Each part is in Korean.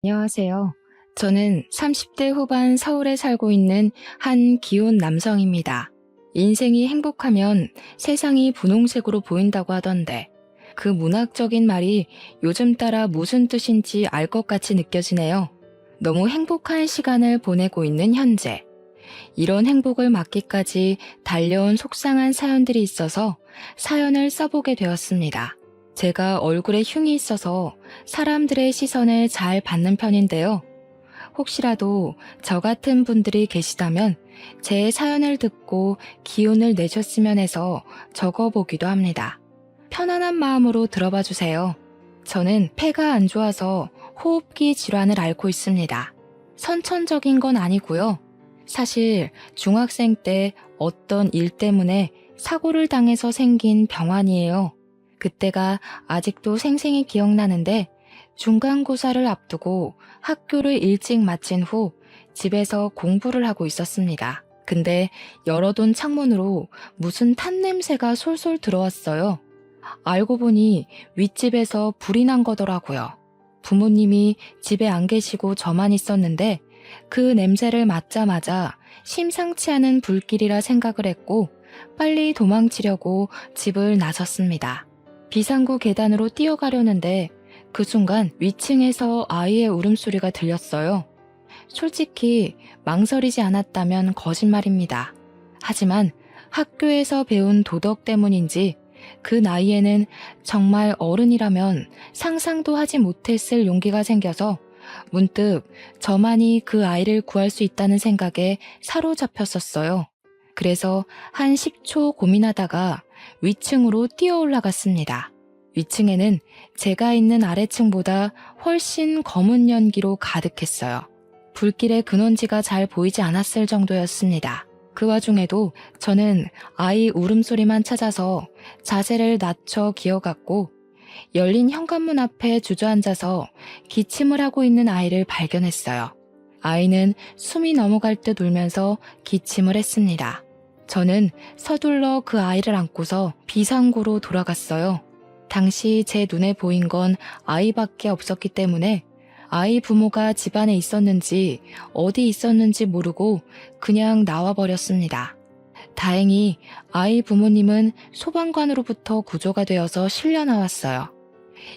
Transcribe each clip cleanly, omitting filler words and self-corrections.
안녕하세요. 저는 30대 후반 서울에 살고 있는 한 기혼 남성입니다. 인생이 행복하면 세상이 분홍색으로 보인다고 하던데 그 문학적인 말이 요즘 따라 무슨 뜻인지 알 것 같이 느껴지네요. 너무 행복한 시간을 보내고 있는 현재. 이런 행복을 막기까지 달려온 속상한 사연들이 있어서 사연을 써보게 되었습니다. 제가 얼굴에 흉이 있어서 사람들의 시선을 잘 받는 편인데요. 혹시라도 저 같은 분들이 계시다면 제 사연을 듣고 기운을 내셨으면 해서 적어보기도 합니다. 편안한 마음으로 들어봐 주세요. 저는 폐가 안 좋아서 호흡기 질환을 앓고 있습니다. 선천적인 건 아니고요. 사실 중학생 때 어떤 일 때문에 사고를 당해서 생긴 병환이에요. 그때가 아직도 생생히 기억나는데 중간고사를 앞두고 학교를 일찍 마친 후 집에서 공부를 하고 있었습니다. 근데 열어둔 창문으로 무슨 탄 냄새가 솔솔 들어왔어요. 알고 보니 윗집에서 불이 난 거더라고요. 부모님이 집에 안 계시고 저만 있었는데 그 냄새를 맡자마자 심상치 않은 불길이라 생각을 했고 빨리 도망치려고 집을 나섰습니다. 비상구 계단으로 뛰어가려는데 그 순간 위층에서 아이의 울음소리가 들렸어요. 솔직히 망설이지 않았다면 거짓말입니다. 하지만 학교에서 배운 도덕 때문인지 그 나이에는 정말 어른이라면 상상도 하지 못했을 용기가 생겨서 문득 저만이 그 아이를 구할 수 있다는 생각에 사로잡혔었어요. 그래서 한 10초 고민하다가 위층으로 뛰어 올라갔습니다. 위층에는 제가 있는 아래층보다 훨씬 검은 연기로 가득했어요. 불길의 근원지가 잘 보이지 않았을 정도였습니다. 그 와중에도 저는 아이 울음소리만 찾아서 자세를 낮춰 기어갔고 열린 현관문 앞에 주저앉아서 기침을 하고 있는 아이를 발견했어요. 아이는 숨이 넘어갈 듯 울면서 기침을 했습니다. 저는 서둘러 그 아이를 안고서 비상구로 돌아갔어요. 당시 제 눈에 보인 건 아이밖에 없었기 때문에 아이 부모가 집안에 있었는지 어디 있었는지 모르고 그냥 나와버렸습니다. 다행히 아이 부모님은 소방관으로부터 구조가 되어서 실려 나왔어요.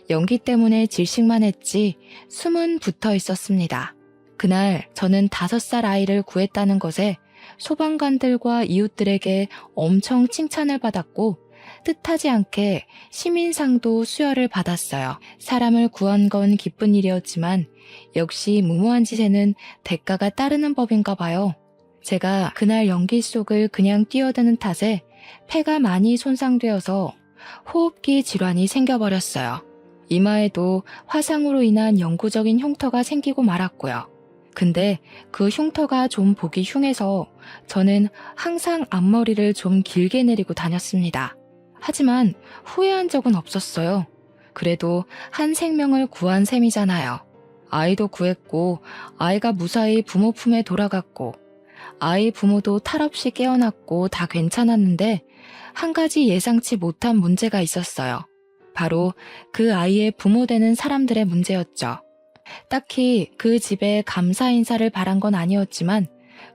연기 때문에 질식만 했지 숨은 붙어 있었습니다. 그날 저는 5살 아이를 구했다는 것에 소방관들과 이웃들에게 엄청 칭찬을 받았고 뜻하지 않게 시민상도 수여를 받았어요. 사람을 구한 건 기쁜 일이었지만 역시 무모한 짓에는 대가가 따르는 법인가 봐요. 제가 그날 연기 속을 그냥 뛰어드는 탓에 폐가 많이 손상되어서 호흡기 질환이 생겨버렸어요. 이마에도 화상으로 인한 영구적인 흉터가 생기고 말았고요. 근데 그 흉터가 좀 보기 흉해서 저는 항상 앞머리를 좀 길게 내리고 다녔습니다. 하지만 후회한 적은 없었어요. 그래도 한 생명을 구한 셈이잖아요. 아이도 구했고 아이가 무사히 부모 품에 돌아갔고 아이 부모도 탈없이 깨어났고 다 괜찮았는데 한 가지 예상치 못한 문제가 있었어요. 바로 그 아이의 부모 되는 사람들의 문제였죠. 딱히 그 집에 감사 인사를 바란 건 아니었지만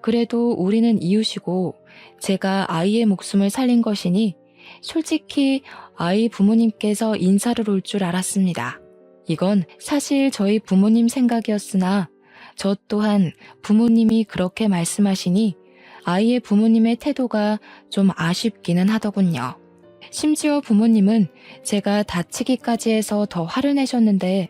그래도 우리는 이웃이고 제가 아이의 목숨을 살린 것이니 솔직히 아이 부모님께서 인사를 올 줄 알았습니다. 이건 사실 저희 부모님 생각이었으나 저 또한 부모님이 그렇게 말씀하시니 아이의 부모님의 태도가 좀 아쉽기는 하더군요. 심지어 부모님은 제가 다치기까지 해서 더 화를 내셨는데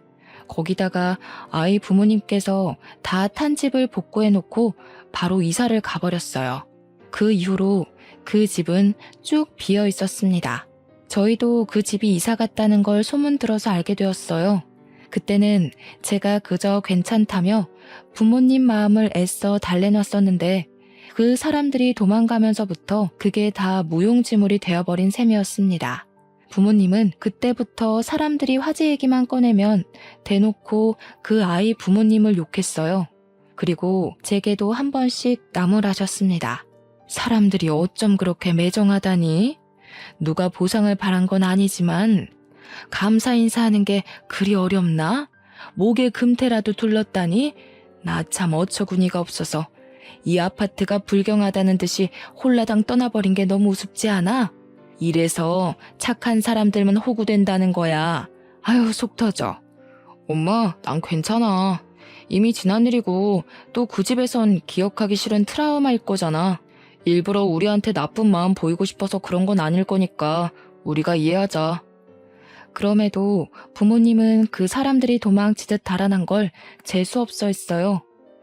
거기다가 아이 부모님께서 다 탄 집을 복구해놓고 바로 이사를 가버렸어요. 그 이후로 그 집은 쭉 비어 있었습니다. 저희도 그 집이 이사 갔다는 걸 소문 들어서 알게 되었어요. 그때는 제가 그저 괜찮다며 부모님 마음을 애써 달래놨었는데 그 사람들이 도망가면서부터 그게 다 무용지물이 되어버린 셈이었습니다. 부모님은 그때부터 사람들이 화제 얘기만 꺼내면 대놓고 그 아이 부모님을 욕했어요. 그리고 제게도 한 번씩 나무라셨습니다. 사람들이 어쩜 그렇게 매정하다니? 누가 보상을 바란 건 아니지만 감사 인사하는 게 그리 어렵나? 목에 금태라도 둘렀다니? 나 참 어처구니가 없어서 이 아파트가 불경하다는 듯이 홀라당 떠나버린 게 너무 우습지 않아? 이래서 착한 사람들만 호구된다는 거야. 아유, 속 터져. 엄마, 난 괜찮아. 이미 지난 일이고 또 그 집에선 기억하기 싫은 트라우마일 거잖아. 일부러 우리한테 나쁜 마음 보이고 싶어서 그런 건 아닐 거니까 우리가 이해하자. 그럼에도 부모님은 그 사람들이 도망치듯 달아난 걸 재수없어 했어요.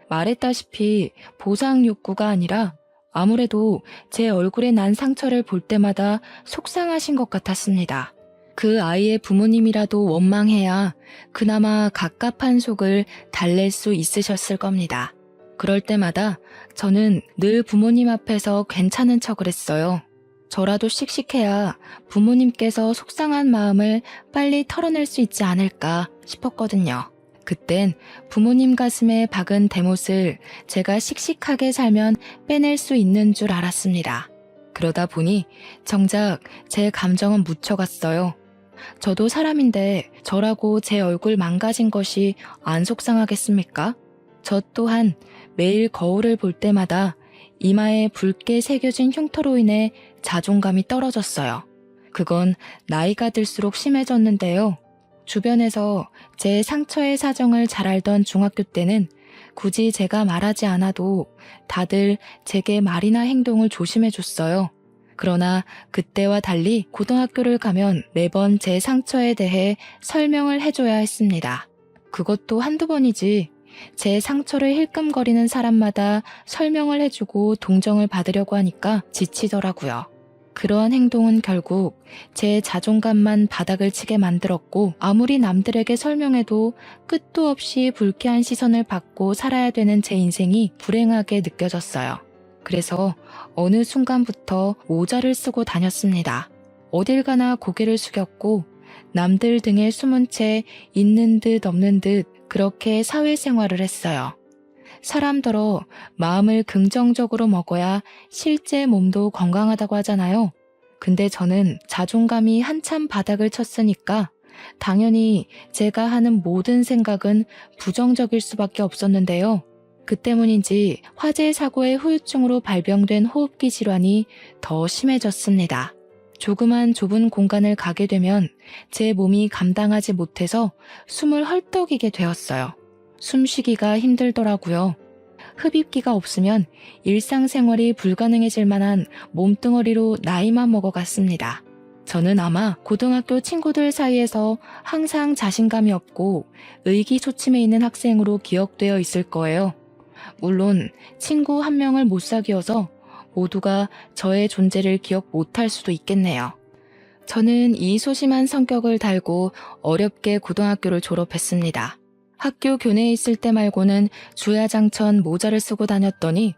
말했다시피 보상 욕구가 아니라 아무래도 제 얼굴에 난 상처를 볼 때마다 속상하신 것 같았습니다. 그 아이의 부모님이라도 원망해야 그나마 갑갑한 속을 달랠 수 있으셨을 겁니다. 그럴 때마다 저는 늘 부모님 앞에서 괜찮은 척을 했어요. 저라도 씩씩해야 부모님께서 속상한 마음을 빨리 털어낼 수 있지 않을까 싶었거든요. 그땐 부모님 가슴에 박은 대못을 제가 씩씩하게 살면 빼낼 수 있는 줄 알았습니다. 그러다 보니 정작 제 감정은 묻혀갔어요. 저도 사람인데 저라고 제 얼굴 망가진 것이 안 속상하겠습니까? 저 또한 매일 거울을 볼 때마다 이마에 붉게 새겨진 흉터로 인해 자존감이 떨어졌어요. 그건 나이가 들수록 심해졌는데요. 주변에서 제 상처의 사정을 잘 알던 중학교 때는 굳이 제가 말하지 않아도 다들 제게 말이나 행동을 조심해줬어요. 그러나 그때와 달리 고등학교를 가면 매번 제 상처에 대해 설명을 해줘야 했습니다. 그것도 한두 번이지. 제 상처를 힐끔거리는 사람마다 설명을 해주고 동정을 받으려고 하니까 지치더라고요. 그러한 행동은 결국 제 자존감만 바닥을 치게 만들었고 아무리 남들에게 설명해도 끝도 없이 불쾌한 시선을 받고 살아야 되는 제 인생이 불행하게 느껴졌어요. 그래서 어느 순간부터 모자를 쓰고 다녔습니다. 어딜 가나 고개를 숙였고 남들 등에 숨은 채 있는 듯 없는 듯 그렇게 사회생활을 했어요. 사람더러 마음을 긍정적으로 먹어야 실제 몸도 건강하다고 하잖아요. 근데 저는 자존감이 한참 바닥을 쳤으니까 당연히 제가 하는 모든 생각은 부정적일 수밖에 없었는데요. 그 때문인지 화재 사고의 후유증으로 발병된 호흡기 질환이 더 심해졌습니다. 조그만 좁은 공간을 가게 되면 제 몸이 감당하지 못해서 숨을 헐떡이게 되었어요. 숨쉬기가 힘들더라고요. 흡입기가 없으면 일상생활이 불가능해질 만한 몸뚱어리로 나이만 먹어갔습니다. 저는 아마 고등학교 친구들 사이에서 항상 자신감이 없고 의기소침해 있는 학생으로 기억되어 있을 거예요. 물론 친구 한 명을 못 사귀어서 모두가 저의 존재를 기억 못할 수도 있겠네요. 저는 이 소심한 성격을 달고 어렵게 고등학교를 졸업했습니다. 학교 교내에 있을 때 말고는 주야장천 모자를 쓰고 다녔더니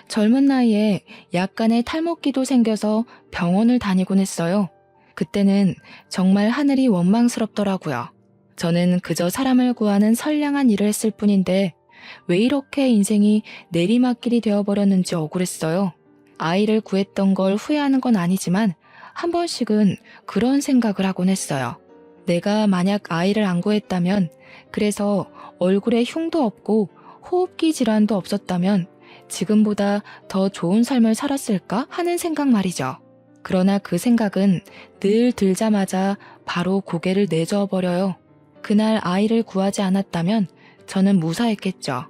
젊은 나이에 약간의 탈모기도 생겨서 병원을 다니곤 했어요. 그때는 정말 하늘이 원망스럽더라고요. 저는 그저 사람을 구하는 선량한 일을 했을 뿐인데 왜 이렇게 인생이 내리막길이 되어버렸는지 억울했어요. 아이를 구했던 걸 후회하는 건 아니지만 한 번씩은 그런 생각을 하곤 했어요. 내가 만약 아이를 안 구했다면, 그래서 얼굴에 흉도 없고 호흡기 질환도 없었다면 지금보다 더 좋은 삶을 살았을까 하는 생각 말이죠. 그러나 그 생각은 늘 들자마자 바로 고개를 내저어버려요. 그날 아이를 구하지 않았다면 저는 무사했겠죠.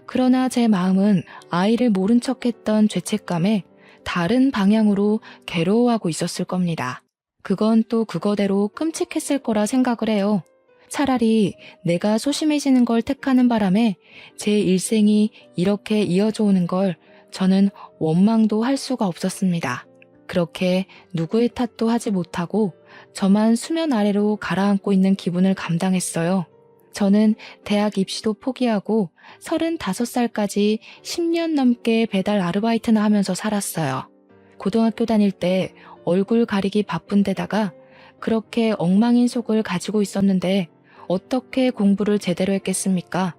그러나 제 마음은 아이를 모른 척했던 죄책감에 다른 방향으로 괴로워하고 있었을 겁니다. 그건 또 그거대로 끔찍했을 거라 생각을 해요. 차라리 내가 소심해지는 걸 택하는 바람에 제 일생이 이렇게 이어져 오는 걸 저는 원망도 할 수가 없었습니다. 그렇게 누구의 탓도 하지 못하고 저만 수면 아래로 가라앉고 있는 기분을 감당했어요. 저는 대학 입시도 포기하고 35살까지 10년 넘게 배달 아르바이트나 하면서 살았어요. 고등학교 다닐 때 얼굴 가리기 바쁜 데다가 그렇게 엉망인 속을 가지고 있었는데 어떻게 공부를 제대로 했겠습니까?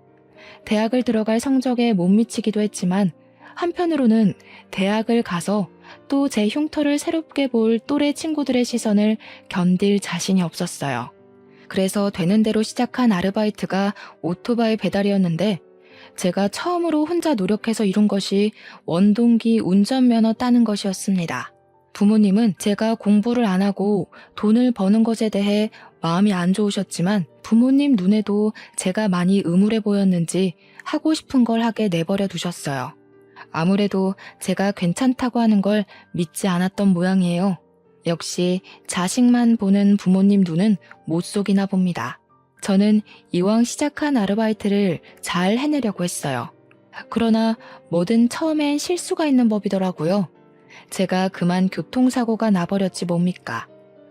대학을 들어갈 성적에 못 미치기도 했지만 한편으로는 대학을 가서 또 제 흉터를 새롭게 볼 또래 친구들의 시선을 견딜 자신이 없었어요. 그래서 되는 대로 시작한 아르바이트가 오토바이 배달이었는데 제가 처음으로 혼자 노력해서 이룬 것이 원동기 운전면허 따는 것이었습니다. 부모님은 제가 공부를 안 하고 돈을 버는 것에 대해 마음이 안 좋으셨지만 부모님 눈에도 제가 많이 음울해 보였는지 하고 싶은 걸 하게 내버려 두셨어요. 아무래도 제가 괜찮다고 하는 걸 믿지 않았던 모양이에요. 역시 자식만 보는 부모님 눈은 못 속이나 봅니다. 저는 이왕 시작한 아르바이트를 잘 해내려고 했어요. 그러나 뭐든 처음엔 실수가 있는 법이더라고요. 제가 그만 교통사고가 나버렸지 뭡니까.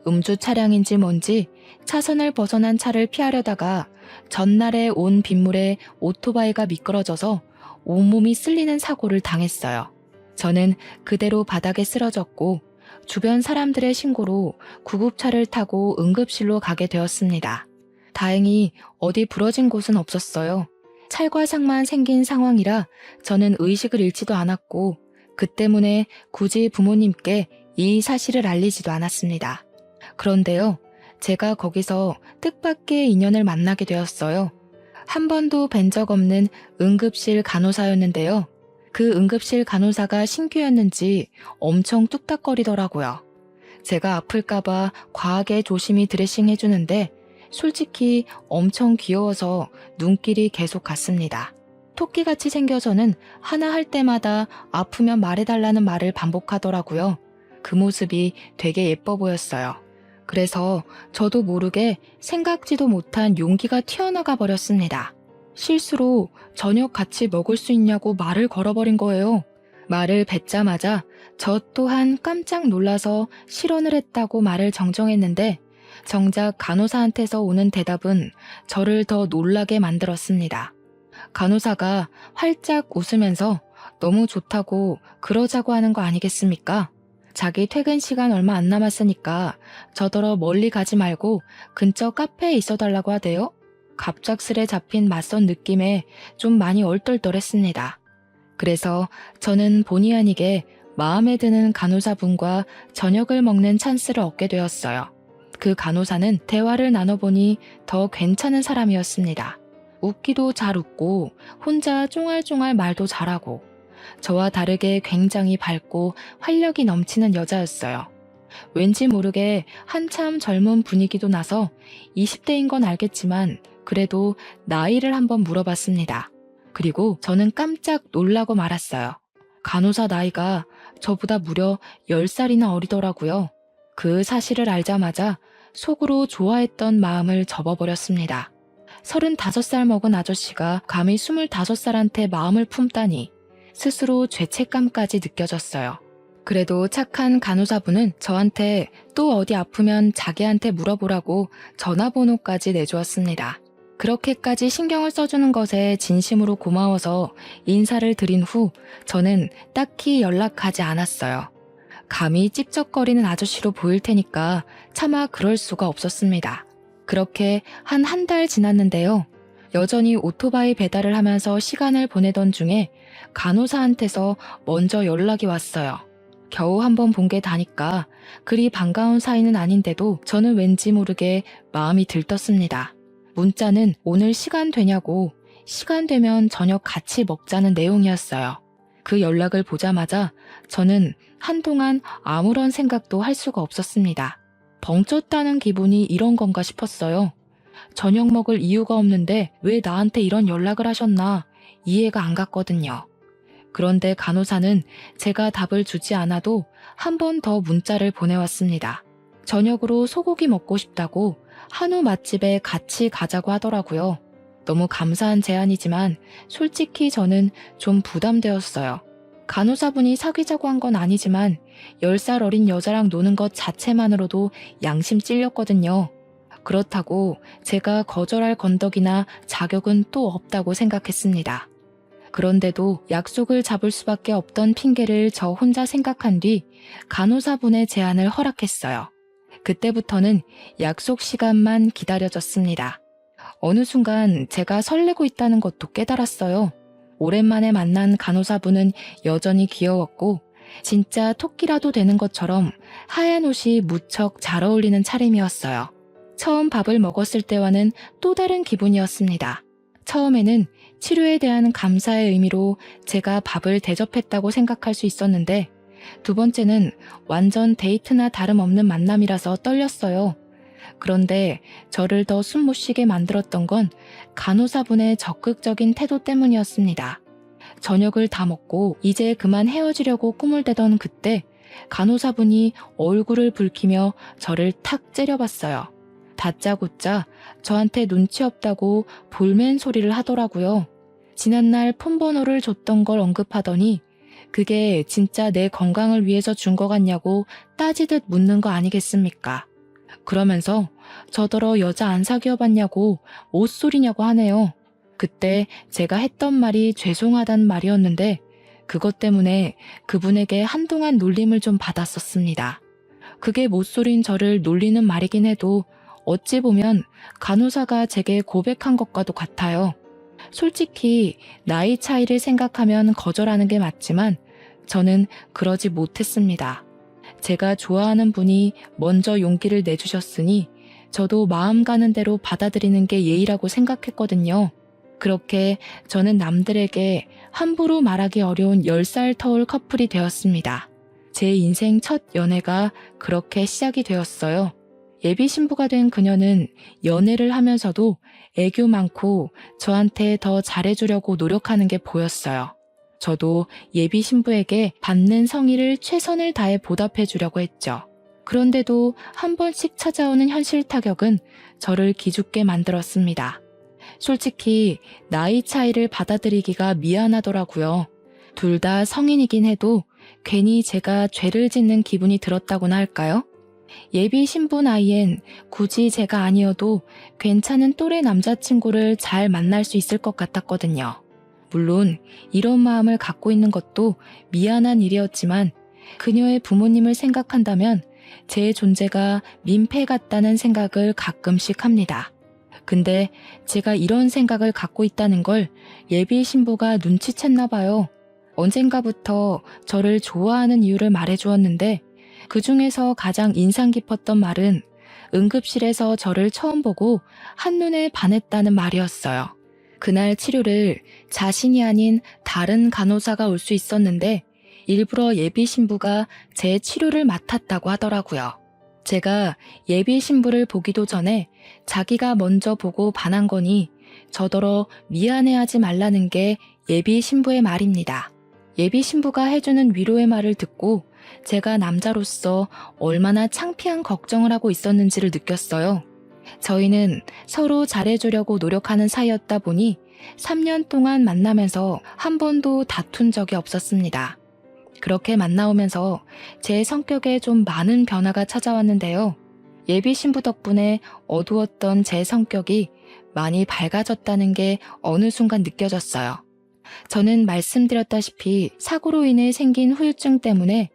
음주 차량인지 뭔지 차선을 벗어난 차를 피하려다가 전날에 온 빗물에 오토바이가 미끄러져서 온몸이 쓸리는 사고를 당했어요. 저는 그대로 바닥에 쓰러졌고 주변 사람들의 신고로 구급차를 타고 응급실로 가게 되었습니다. 다행히 어디 부러진 곳은 없었어요. 찰과상만 생긴 상황이라 저는 의식을 잃지도 않았고 그 때문에 굳이 부모님께 이 사실을 알리지도 않았습니다. 그런데요, 제가 거기서 뜻밖의 인연을 만나게 되었어요. 한 번도 뵌 적 없는 응급실 간호사였는데요. 그 응급실 간호사가 신규였는지 엄청 뚝딱거리더라고요. 제가 아플까봐 과하게 조심히 드레싱 해주는데 솔직히 엄청 귀여워서 눈길이 계속 갔습니다. 토끼같이 생겨서는 하나 할 때마다 아프면 말해달라는 말을 반복하더라고요. 그 모습이 되게 예뻐 보였어요. 그래서 저도 모르게 생각지도 못한 용기가 튀어나가 버렸습니다. 실수로 저녁 같이 먹을 수 있냐고 말을 걸어버린 거예요. 말을 뱉자마자 저 또한 깜짝 놀라서 실언을 했다고 말을 정정했는데 정작 간호사한테서 오는 대답은 저를 더 놀라게 만들었습니다. 간호사가 활짝 웃으면서 너무 좋다고 그러자고 하는 거 아니겠습니까? 자기 퇴근 시간 얼마 안 남았으니까 저더러 멀리 가지 말고 근처 카페에 있어달라고 하대요. 갑작스레 잡힌 맞선 느낌에 좀 많이 얼떨떨했습니다. 그래서 저는 본의 아니게 마음에 드는 간호사분과 저녁을 먹는 찬스를 얻게 되었어요. 그 간호사는 대화를 나눠보니 더 괜찮은 사람이었습니다. 웃기도 잘 웃고 혼자 쫑알쫑알 말도 잘하고 저와 다르게 굉장히 밝고 활력이 넘치는 여자였어요. 왠지 모르게 한참 젊은 분위기도 나서 20대인 건 알겠지만 그래도 나이를 한번 물어봤습니다. 그리고 저는 깜짝 놀라고 말았어요. 간호사 나이가 저보다 무려 10살이나 어리더라고요. 그 사실을 알자마자 속으로 좋아했던 마음을 접어버렸습니다. 35살 먹은 아저씨가 감히 25살한테 마음을 품다니 스스로 죄책감까지 느껴졌어요. 그래도 착한 간호사분은 저한테 또 어디 아프면 자기한테 물어보라고 전화번호까지 내주었습니다. 그렇게까지 신경을 써주는 것에 진심으로 고마워서 인사를 드린 후 저는 딱히 연락하지 않았어요. 감히 찝쩍거리는 아저씨로 보일 테니까 차마 그럴 수가 없었습니다. 그렇게 한 달 지났는데요. 여전히 오토바이 배달을 하면서 시간을 보내던 중에 간호사한테서 먼저 연락이 왔어요. 겨우 한번 본 게 다니까 그리 반가운 사이는 아닌데도 저는 왠지 모르게 마음이 들떴습니다. 문자는 오늘 시간 되냐고 시간 되면 저녁 같이 먹자는 내용이었어요. 그 연락을 보자마자 저는 한동안 아무런 생각도 할 수가 없었습니다. 벙쪘다는 기분이 이런 건가 싶었어요. 저녁 먹을 이유가 없는데 왜 나한테 이런 연락을 하셨나 이해가 안 갔거든요. 그런데 간호사는 제가 답을 주지 않아도 한 번 더 문자를 보내왔습니다. 저녁으로 소고기 먹고 싶다고 한우 맛집에 같이 가자고 하더라고요. 너무 감사한 제안이지만 솔직히 저는 좀 부담되었어요. 간호사분이 사귀자고 한 건 아니지만 10살 어린 여자랑 노는 것 자체만으로도 양심 찔렸거든요. 그렇다고 제가 거절할 건덕이나 자격은 또 없다고 생각했습니다. 그런데도 약속을 잡을 수밖에 없던 핑계를 저 혼자 생각한 뒤 간호사분의 제안을 허락했어요. 그때부터는 약속 시간만 기다려졌습니다. 어느 순간 제가 설레고 있다는 것도 깨달았어요. 오랜만에 만난 간호사분은 여전히 귀여웠고 진짜 토끼라도 되는 것처럼 하얀 옷이 무척 잘 어울리는 차림이었어요. 처음 밥을 먹었을 때와는 또 다른 기분이었습니다. 처음에는 치료에 대한 감사의 의미로 제가 밥을 대접했다고 생각할 수 있었는데, 두 번째는 완전 데이트나 다름없는 만남이라서 떨렸어요. 그런데 저를 더 숨 못 쉬게 만들었던 건 간호사분의 적극적인 태도 때문이었습니다. 저녁을 다 먹고 이제 그만 헤어지려고 꿈을 대던 그때 간호사분이 얼굴을 붉히며 저를 탁 째려봤어요. 다짜고짜 저한테 눈치 없다고 볼멘 소리를 하더라고요. 지난날 폰번호를 줬던 걸 언급하더니 그게 진짜 내 건강을 위해서 준 거 같냐고 따지듯 묻는 거 아니겠습니까? 그러면서 저더러 여자 안 사귀어봤냐고 못소리냐고 하네요. 그때 제가 했던 말이 죄송하단 말이었는데 그것 때문에 그분에게 한동안 놀림을 좀 받았었습니다. 그게 못소린 저를 놀리는 말이긴 해도 어찌 보면 간호사가 제게 고백한 것과도 같아요. 솔직히 나이 차이를 생각하면 거절하는 게 맞지만 저는 그러지 못했습니다. 제가 좋아하는 분이 먼저 용기를 내주셨으니 저도 마음 가는 대로 받아들이는 게 예의라고 생각했거든요. 그렇게 저는 남들에게 함부로 말하기 어려운 10살 터울 커플이 되었습니다. 제 인생 첫 연애가 그렇게 시작이 되었어요. 예비 신부가 된 그녀는 연애를 하면서도 애교 많고 저한테 더 잘해주려고 노력하는 게 보였어요. 저도 예비 신부에게 받는 성의를 최선을 다해 보답해 주려고 했죠. 그런데도 한 번씩 찾아오는 현실 타격은 저를 기죽게 만들었습니다. 솔직히 나이 차이를 받아들이기가 미안하더라고요. 둘 다 성인이긴 해도 괜히 제가 죄를 짓는 기분이 들었다고나 할까요? 예비 신부 나이엔 굳이 제가 아니어도 괜찮은 또래 남자친구를 잘 만날 수 있을 것 같았거든요. 물론 이런 마음을 갖고 있는 것도 미안한 일이었지만 그녀의 부모님을 생각한다면 제 존재가 민폐 같다는 생각을 가끔씩 합니다. 근데 제가 이런 생각을 갖고 있다는 걸 예비 신부가 눈치챘나 봐요. 언젠가부터 저를 좋아하는 이유를 말해주었는데 그 중에서 가장 인상 깊었던 말은 응급실에서 저를 처음 보고 한눈에 반했다는 말이었어요. 그날 치료를 자신이 아닌 다른 간호사가 올 수 있었는데 일부러 예비 신부가 제 치료를 맡았다고 하더라고요. 제가 예비 신부를 보기도 전에 자기가 먼저 보고 반한 거니 저더러 미안해하지 말라는 게 예비 신부의 말입니다. 예비 신부가 해주는 위로의 말을 듣고 제가 남자로서 얼마나 창피한 걱정을 하고 있었는지를 느꼈어요. 저희는 서로 잘해주려고 노력하는 사이였다 보니 3년 동안 만나면서 한 번도 다툰 적이 없었습니다. 그렇게 만나오면서 제 성격에 좀 많은 변화가 찾아왔는데요. 예비 신부 덕분에 어두웠던 제 성격이 많이 밝아졌다는 게 어느 순간 느껴졌어요. 저는 말씀드렸다시피 사고로 인해 생긴 후유증 때문에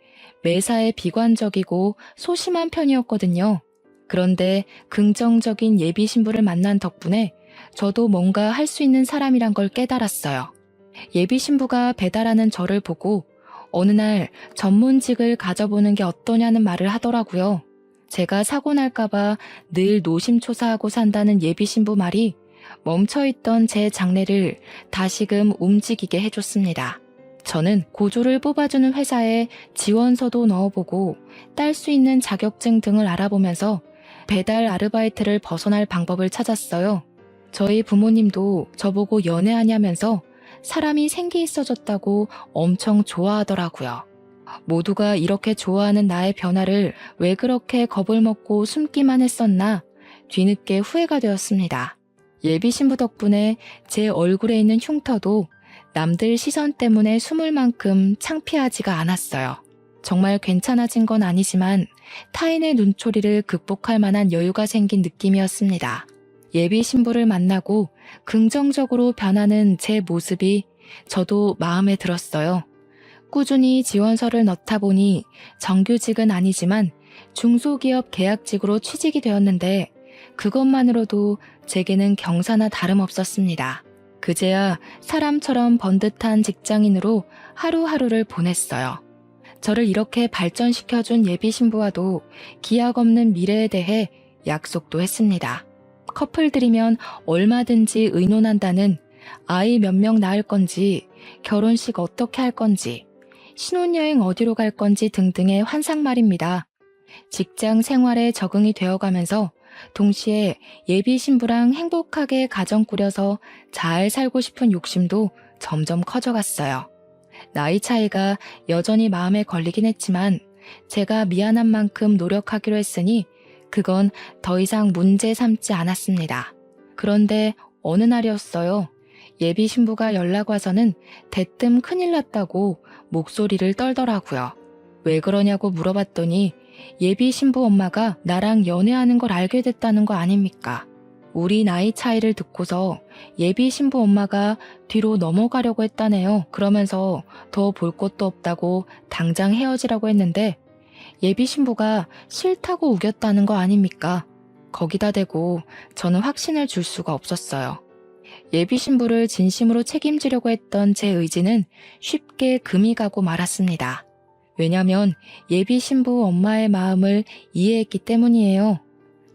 매사에 비관적이고 소심한 편이었거든요. 그런데 긍정적인 예비 신부를 만난 덕분에 저도 뭔가 할 수 있는 사람이란 걸 깨달았어요. 예비 신부가 배달하는 저를 보고 어느 날 전문직을 가져보는 게 어떠냐는 말을 하더라고요. 제가 사고 날까봐 늘 노심초사하고 산다는 예비 신부 말이 멈춰있던 제 장래를 다시금 움직이게 해줬습니다. 저는 고졸을 뽑아주는 회사에 지원서도 넣어보고 딸 수 있는 자격증 등을 알아보면서 배달 아르바이트를 벗어날 방법을 찾았어요. 저희 부모님도 저보고 연애하냐면서 사람이 생기 있어졌다고 엄청 좋아하더라고요. 모두가 이렇게 좋아하는 나의 변화를 왜 그렇게 겁을 먹고 숨기만 했었나 뒤늦게 후회가 되었습니다. 예비 신부 덕분에 제 얼굴에 있는 흉터도 남들 시선 때문에 숨을 만큼 창피하지가 않았어요. 정말 괜찮아진 건 아니지만 타인의 눈초리를 극복할 만한 여유가 생긴 느낌이었습니다. 예비 신부를 만나고 긍정적으로 변하는 제 모습이 저도 마음에 들었어요. 꾸준히 지원서를 넣다 보니 정규직은 아니지만 중소기업 계약직으로 취직이 되었는데 그것만으로도 제게는 경사나 다름없었습니다. 그제야 사람처럼 번듯한 직장인으로 하루하루를 보냈어요. 저를 이렇게 발전시켜준 예비 신부와도 기약 없는 미래에 대해 약속도 했습니다. 커플들이면 얼마든지 의논한다는 아이 몇 명 낳을 건지, 결혼식 어떻게 할 건지, 신혼여행 어디로 갈 건지 등등의 환상 말입니다. 직장 생활에 적응이 되어가면서 동시에 예비 신부랑 행복하게 가정 꾸려서 잘 살고 싶은 욕심도 점점 커져갔어요. 나이 차이가 여전히 마음에 걸리긴 했지만 제가 미안한 만큼 노력하기로 했으니 그건 더 이상 문제 삼지 않았습니다. 그런데 어느 날이었어요. 예비 신부가 연락 와서는 대뜸 큰일 났다고 목소리를 떨더라고요. 왜 그러냐고 물어봤더니 예비 신부 엄마가 나랑 연애하는 걸 알게 됐다는 거 아닙니까? 우리 나이 차이를 듣고서 예비 신부 엄마가 뒤로 넘어가려고 했다네요. 그러면서 더 볼 것도 없다고 당장 헤어지라고 했는데 예비 신부가 싫다고 우겼다는 거 아닙니까? 거기다 대고 저는 확신을 줄 수가 없었어요. 예비 신부를 진심으로 책임지려고 했던 제 의지는 쉽게 금이 가고 말았습니다. 왜냐면 예비 신부 엄마의 마음을 이해했기 때문이에요.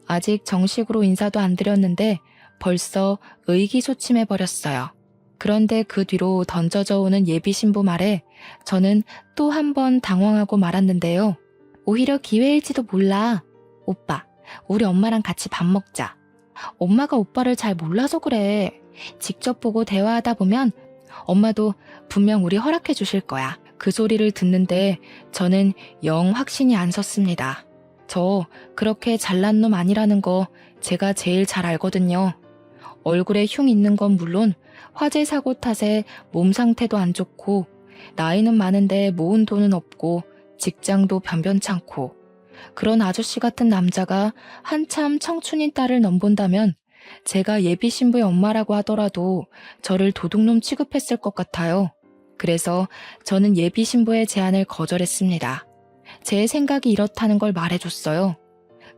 아직 정식으로 인사도 안 드렸는데 벌써 의기소침해버렸어요. 그런데 그 뒤로 던져져 오는 예비 신부 말에 저는 또 한 번 당황하고 말았는데요. 오히려 기회일지도 몰라. 오빠, 우리 엄마랑 같이 밥 먹자. 엄마가 오빠를 잘 몰라서 그래. 직접 보고 대화하다 보면 엄마도 분명 우리 허락해 주실 거야. 그 소리를 듣는데 저는 영 확신이 안 섰습니다. 저 그렇게 잘난 놈 아니라는 거 제가 제일 잘 알거든요. 얼굴에 흉 있는 건 물론 화재 사고 탓에 몸 상태도 안 좋고 나이는 많은데 모은 돈은 없고 직장도 변변찮고 그런 아저씨 같은 남자가 한참 청춘인 딸을 넘본다면 제가 예비 신부의 엄마라고 하더라도 저를 도둑놈 취급했을 것 같아요. 그래서 저는 예비 신부의 제안을 거절했습니다. 제 생각이 이렇다는 걸 말해줬어요.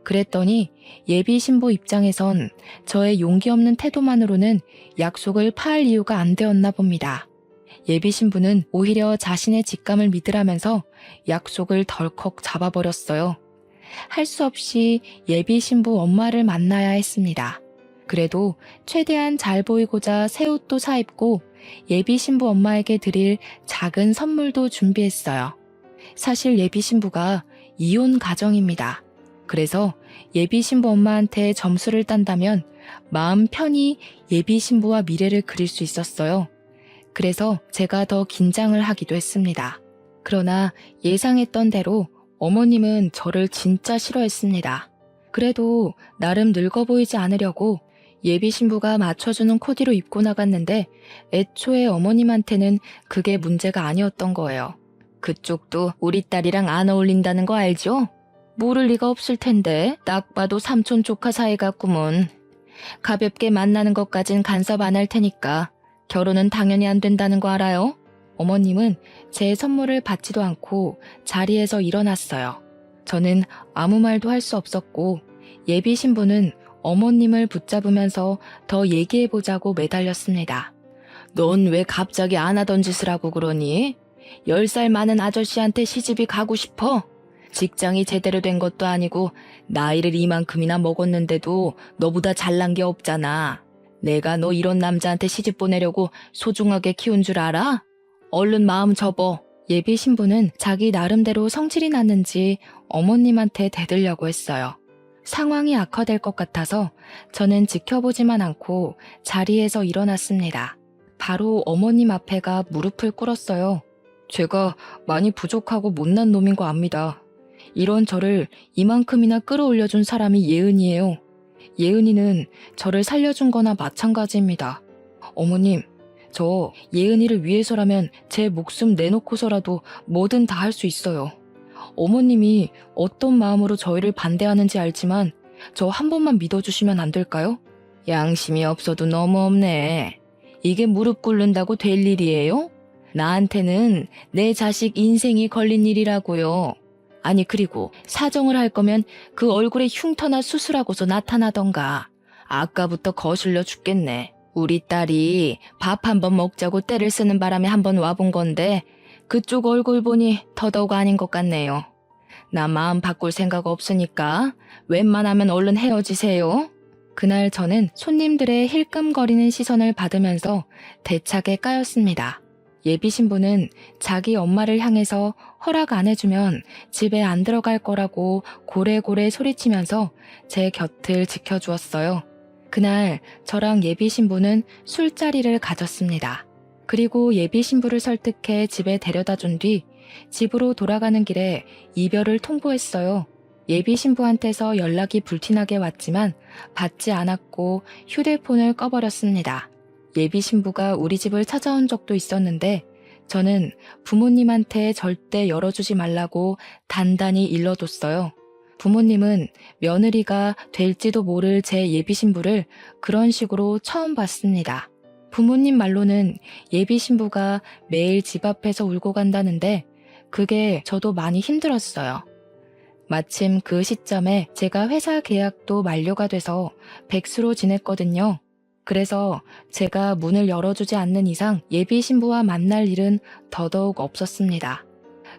그랬더니 예비 신부 입장에선 저의 용기 없는 태도만으로는 약속을 파할 이유가 안 되었나 봅니다. 예비 신부는 오히려 자신의 직감을 믿으라면서 약속을 덜컥 잡아버렸어요. 할 수 없이 예비 신부 엄마를 만나야 했습니다. 그래도 최대한 잘 보이고자 새 옷도 사입고 예비 신부 엄마에게 드릴 작은 선물도 준비했어요. 사실 예비 신부가 이혼 가정입니다. 그래서 예비 신부 엄마한테 점수를 딴다면 마음 편히 예비 신부와 미래를 그릴 수 있었어요. 그래서 제가 더 긴장을 하기도 했습니다. 그러나 예상했던 대로 어머님은 저를 진짜 싫어했습니다. 그래도 나름 늙어 보이지 않으려고 예비 신부가 맞춰주는 코디로 입고 나갔는데 애초에 어머님한테는 그게 문제가 아니었던 거예요. 그쪽도 우리 딸이랑 안 어울린다는 거 알죠? 모를 리가 없을 텐데 딱 봐도 삼촌 조카 사이 같구먼. 가볍게 만나는 것까진 간섭 안 할 테니까 결혼은 당연히 안 된다는 거 알아요? 어머님은 제 선물을 받지도 않고 자리에서 일어났어요. 저는 아무 말도 할 수 없었고 예비 신부는 어머님을 붙잡으면서 더 얘기해보자고 매달렸습니다. 넌 왜 갑자기 안 하던 짓을 하고 그러니? 10살 많은 아저씨한테 시집이 가고 싶어? 직장이 제대로 된 것도 아니고 나이를 이만큼이나 먹었는데도 너보다 잘난 게 없잖아. 내가 너 이런 남자한테 시집 보내려고 소중하게 키운 줄 알아? 얼른 마음 접어. 예비 신부는 자기 나름대로 성질이 났는지 어머님한테 대들려고 했어요. 상황이 악화될 것 같아서 저는 지켜보지만 않고 자리에서 일어났습니다. 바로 어머님 앞에가 무릎을 꿇었어요. 제가 많이 부족하고 못난 놈인 거 압니다. 이런 저를 이만큼이나 끌어올려준 사람이 예은이에요. 예은이는 저를 살려준 거나 마찬가지입니다. 어머님, 저 예은이를 위해서라면 제 목숨 내놓고서라도 뭐든 다 할 수 있어요. 어머님이 어떤 마음으로 저희를 반대하는지 알지만 저 한 번만 믿어주시면 안 될까요? 양심이 없어도 너무 없네. 이게 무릎 꿇는다고 될 일이에요? 나한테는 내 자식 인생이 걸린 일이라고요. 아니 그리고 사정을 할 거면 그 얼굴에 흉터나 수술하고서 나타나던가. 아까부터 거슬려 죽겠네. 우리 딸이 밥 한 번 먹자고 떼를 쓰는 바람에 한 번 와본 건데 그쪽 얼굴 보니 더더욱 아닌 것 같네요. 나 마음 바꿀 생각 없으니까 웬만하면 얼른 헤어지세요. 그날 저는 손님들의 힐끔거리는 시선을 받으면서 대차게 까였습니다. 예비 신부는 자기 엄마를 향해서 허락 안 해주면 집에 안 들어갈 거라고 고래고래 소리치면서 제 곁을 지켜주었어요. 그날 저랑 예비 신부는 술자리를 가졌습니다. 그리고 예비 신부를 설득해 집에 데려다 준 뒤 집으로 돌아가는 길에 이별을 통보했어요. 예비 신부한테서 연락이 불티나게 왔지만 받지 않았고 휴대폰을 꺼버렸습니다. 예비 신부가 우리 집을 찾아온 적도 있었는데 저는 부모님한테 절대 열어주지 말라고 단단히 일러뒀어요. 부모님은 며느리가 될지도 모를 제 예비 신부를 그런 식으로 처음 봤습니다. 부모님 말로는 예비 신부가 매일 집 앞에서 울고 간다는데 그게 저도 많이 힘들었어요. 마침 그 시점에 제가 회사 계약도 만료가 돼서 백수로 지냈거든요. 그래서 제가 문을 열어주지 않는 이상 예비 신부와 만날 일은 더더욱 없었습니다.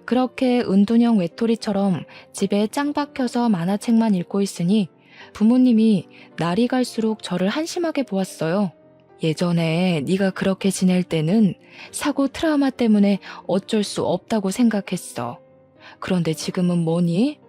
그렇게 은둔형 외톨이처럼 집에 짱 박혀서 만화책만 읽고 있으니 부모님이 날이 갈수록 저를 한심하게 보았어요. 예전에 네가 그렇게 지낼 때는 사고 트라우마 때문에 어쩔 수 없다고 생각했어. 그런데 지금은 뭐니?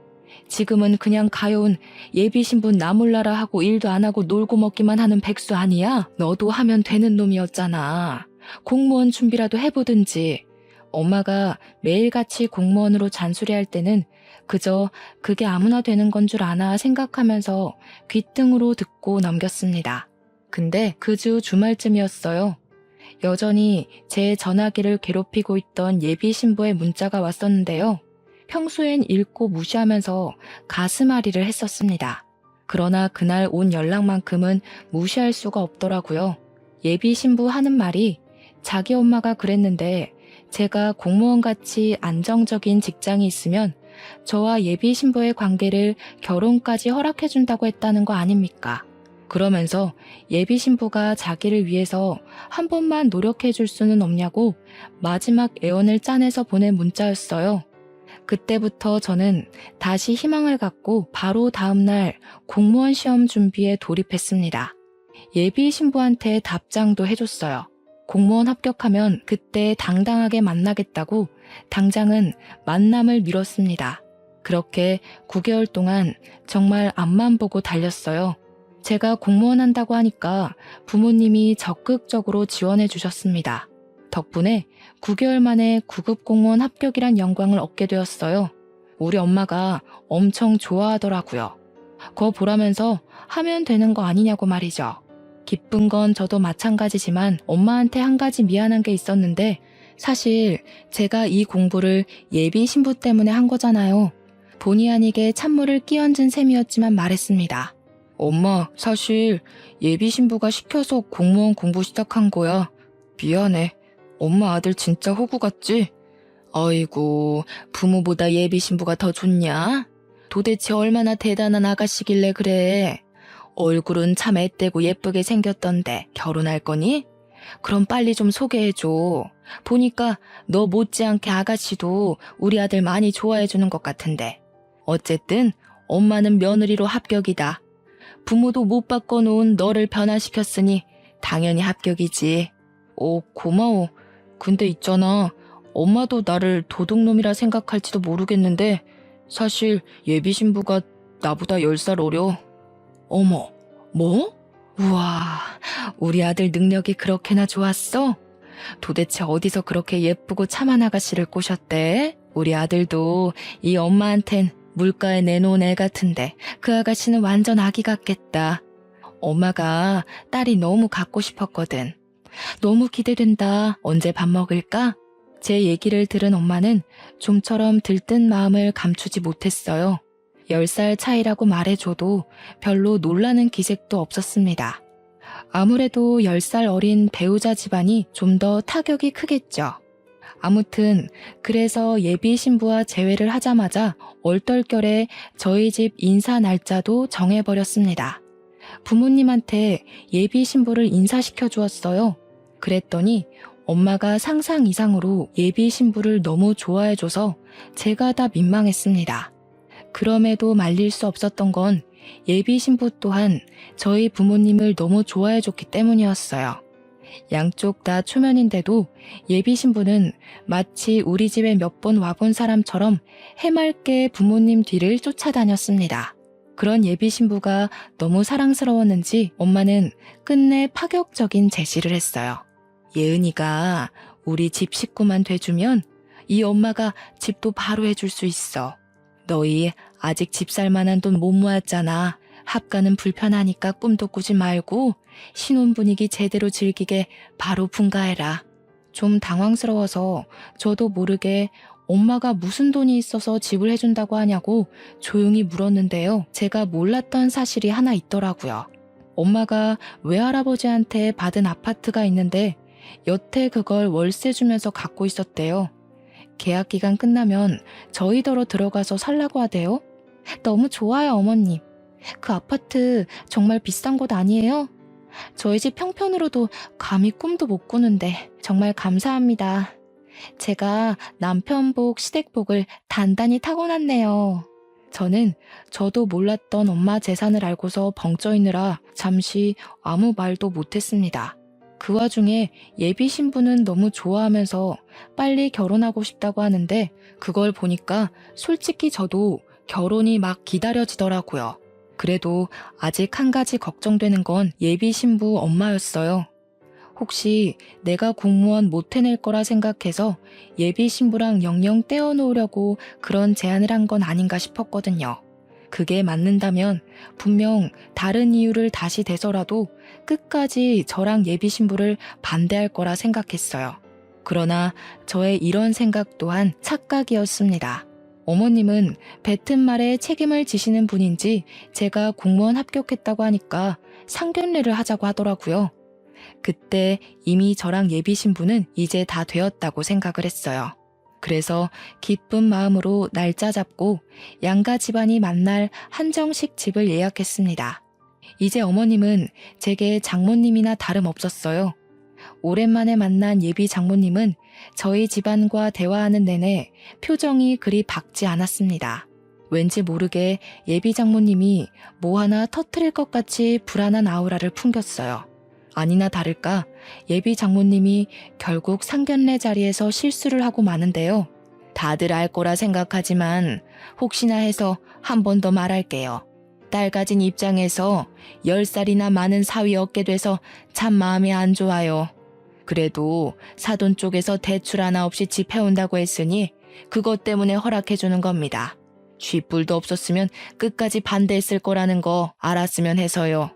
지금은 그냥 가여운 예비 신부 나 몰라라 하고 일도 안 하고 놀고 먹기만 하는 백수 아니야? 너도 하면 되는 놈이었잖아. 공무원 준비라도 해보든지. 엄마가 매일같이 공무원으로 잔소리할 때는 그저 그게 아무나 되는 건 줄 아나 생각하면서 귓등으로 듣고 넘겼습니다. 근데 그 주 주말쯤이었어요. 여전히 제 전화기를 괴롭히고 있던 예비 신부의 문자가 왔었는데요. 평소엔 읽고 무시하면서 가슴앓이를 했었습니다. 그러나 그날 온 연락만큼은 무시할 수가 없더라고요. 예비 신부 하는 말이 자기 엄마가 그랬는데 제가 공무원같이 안정적인 직장이 있으면 저와 예비 신부의 관계를 결혼까지 허락해준다고 했다는 거 아닙니까? 그러면서 예비 신부가 자기를 위해서 한 번만 노력해줄 수는 없냐고 마지막 애원을 짜내서 보낸 문자였어요. 그때부터 저는 다시 희망을 갖고 바로 다음날 공무원 시험 준비에 돌입했습니다. 예비 신부한테 답장도 해줬어요. 공무원 합격하면 그때 당당하게 만나겠다고 당장은 만남을 미뤘습니다. 그렇게 9개월 동안 정말 앞만 보고 달렸어요. 제가 공무원 한다고 하니까 부모님이 적극적으로 지원해 주셨습니다. 덕분에 9개월 만에 9급 공무원 합격이란 영광을 얻게 되었어요. 우리 엄마가 엄청 좋아하더라고요. 그거 보라면서 하면 되는 거 아니냐고 말이죠. 기쁜 건 저도 마찬가지지만 엄마한테 한 가지 미안한 게 있었는데 사실 제가 이 공부를 예비 신부 때문에 한 거잖아요. 본의 아니게 찬물을 끼얹은 셈이었지만 말했습니다. 엄마, 사실 예비 신부가 시켜서 공무원 공부 시작한 거야. 미안해. 엄마 아들 진짜 호구 같지? 아이고, 부모보다 예비 신부가 더 좋냐? 도대체 얼마나 대단한 아가씨길래 그래? 얼굴은 참 앳되고 예쁘게 생겼던데 결혼할 거니? 그럼 빨리 좀 소개해줘. 보니까 너 못지않게 아가씨도 우리 아들 많이 좋아해주는 것 같은데. 어쨌든 엄마는 며느리로 합격이다. 부모도 못 바꿔놓은 너를 변화시켰으니 당연히 합격이지. 오, 고마워. 근데 있잖아. 엄마도 나를 도둑놈이라 생각할지도 모르겠는데 사실 예비 신부가 나보다 10살 어려. 어머, 뭐? 우와, 우리 아들 능력이 그렇게나 좋았어? 도대체 어디서 그렇게 예쁘고 참한 아가씨를 꼬셨대? 우리 아들도 이 엄마한텐 물가에 내놓은 애 같은데 그 아가씨는 완전 아기 같겠다. 엄마가 딸이 너무 갖고 싶었거든. 너무 기대된다. 언제 밥 먹을까? 제 얘기를 들은 엄마는 좀처럼 들뜬 마음을 감추지 못했어요. 10살 차이라고 말해줘도 별로 놀라는 기색도 없었습니다. 아무래도 10살 어린 배우자 집안이 좀 더 타격이 크겠죠. 아무튼 그래서 예비 신부와 재회를 하자마자 얼떨결에 저희 집 인사 날짜도 정해버렸습니다. 부모님한테 예비 신부를 인사시켜 주었어요. 그랬더니 엄마가 상상 이상으로 예비 신부를 너무 좋아해줘서 제가 다 민망했습니다. 그럼에도 말릴 수 없었던 건 예비 신부 또한 저희 부모님을 너무 좋아해줬기 때문이었어요. 양쪽 다 초면인데도 예비 신부는 마치 우리 집에 몇 번 와본 사람처럼 해맑게 부모님 뒤를 쫓아다녔습니다. 그런 예비 신부가 너무 사랑스러웠는지 엄마는 끝내 파격적인 제시를 했어요. 예은이가 우리 집 식구만 돼주면 이 엄마가 집도 바로 해줄 수 있어. 너희 아직 집 살 만한 돈 못 모았잖아. 합가는 불편하니까 꿈도 꾸지 말고 신혼 분위기 제대로 즐기게 바로 분가해라. 좀 당황스러워서 저도 모르게 엄마가 무슨 돈이 있어서 집을 해준다고 하냐고 조용히 물었는데요. 제가 몰랐던 사실이 하나 있더라고요. 엄마가 외할아버지한테 받은 아파트가 있는데 여태 그걸 월세 주면서 갖고 있었대요. 계약 기간 끝나면 저희더러 들어가서 살라고 하대요. 너무 좋아요, 어머님. 그 아파트 정말 비싼 곳 아니에요? 저희 집 평편으로도 감히 꿈도 못 꾸는데 정말 감사합니다. 제가 남편복, 시댁복을 단단히 타고났네요. 저는 저도 몰랐던 엄마 재산을 알고서 벙쪄있느라 잠시 아무 말도 못했습니다. 그 와중에 예비 신부는 너무 좋아하면서 빨리 결혼하고 싶다고 하는데 그걸 보니까 솔직히 저도 결혼이 막 기다려지더라고요. 그래도 아직 한 가지 걱정되는 건 예비 신부 엄마였어요. 혹시 내가 공무원 못 해낼 거라 생각해서 예비 신부랑 영영 떼어놓으려고 그런 제안을 한 건 아닌가 싶었거든요. 그게 맞는다면 분명 다른 이유를 다시 대서라도 끝까지 저랑 예비 신부를 반대할 거라 생각했어요. 그러나 저의 이런 생각 또한 착각이었습니다. 어머님은 뱉은 말에 책임을 지시는 분인지 제가 공무원 합격했다고 하니까 상견례를 하자고 하더라고요. 그때 이미 저랑 예비 신부는 이제 다 되었다고 생각을 했어요. 그래서 기쁜 마음으로 날짜 잡고 양가 집안이 만날 한정식 집을 예약했습니다. 이제 어머님은 제게 장모님이나 다름없었어요. 오랜만에 만난 예비 장모님은 저희 집안과 대화하는 내내 표정이 그리 밝지 않았습니다. 왠지 모르게 예비 장모님이 뭐 하나 터뜨릴 것 같이 불안한 아우라를 풍겼어요. 아니나 다를까 예비 장모님이 결국 상견례 자리에서 실수를 하고 마는데요. 다들 알 거라 생각하지만 혹시나 해서 한 번 더 말할게요. 딸 가진 입장에서 10살이나 많은 사위 얻게 돼서 참 마음이 안 좋아요. 그래도 사돈 쪽에서 대출 하나 없이 집 해온다고 했으니 그것 때문에 허락해주는 겁니다. 쥐뿔도 없었으면 끝까지 반대했을 거라는 거 알았으면 해서요.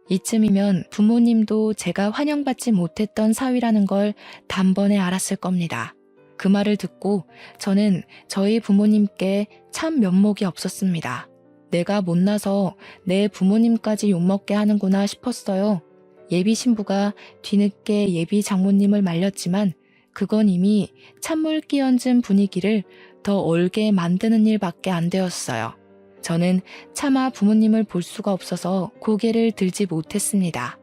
이쯤이면 부모님도 제가 환영받지 못했던 사위라는 걸 단번에 알았을 겁니다. 그 말을 듣고 저는 저희 부모님께 참 면목이 없었습니다. 내가 못나서 내 부모님까지 욕먹게 하는구나 싶었어요. 예비 신부가 뒤늦게 예비 장모님을 말렸지만 그건 이미 찬물 끼얹은 분위기를 더 얼게 만드는 일밖에 안 되었어요. 저는 차마 부모님을 볼 수가 없어서 고개를 들지 못했습니다.